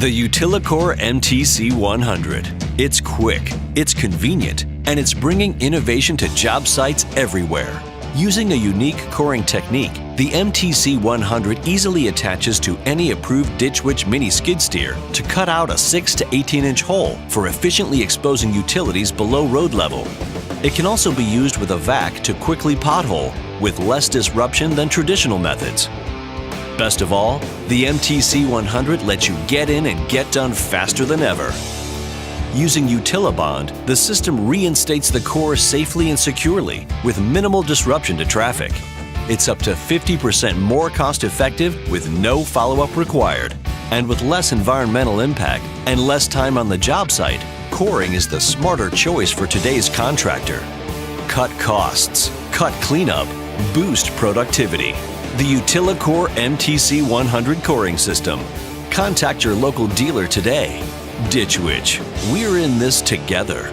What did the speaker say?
The Utilicore MTC 100. It's quick, it's convenient, and it's bringing innovation to job sites everywhere. Using a unique coring technique, the MTC 100 easily attaches to any approved Ditch Witch mini skid steer to cut out a 6 to 18-inch hole for efficiently exposing utilities below road level. It can also be used with a vac to quickly pothole with less disruption than traditional methods. Best of all, the MTC 100 lets you get in and get done faster than ever. Using Utilibond, the system reinstates the core safely and securely with minimal disruption to traffic. It's up to 50% more cost-effective with no follow-up required. And with less environmental impact and less time on the job site, coring is the smarter choice for today's contractor. Cut costs, cut cleanup, boost productivity. The Utilicore MTC 100 coring system. Contact your local dealer today. Ditch Witch, we're in this together.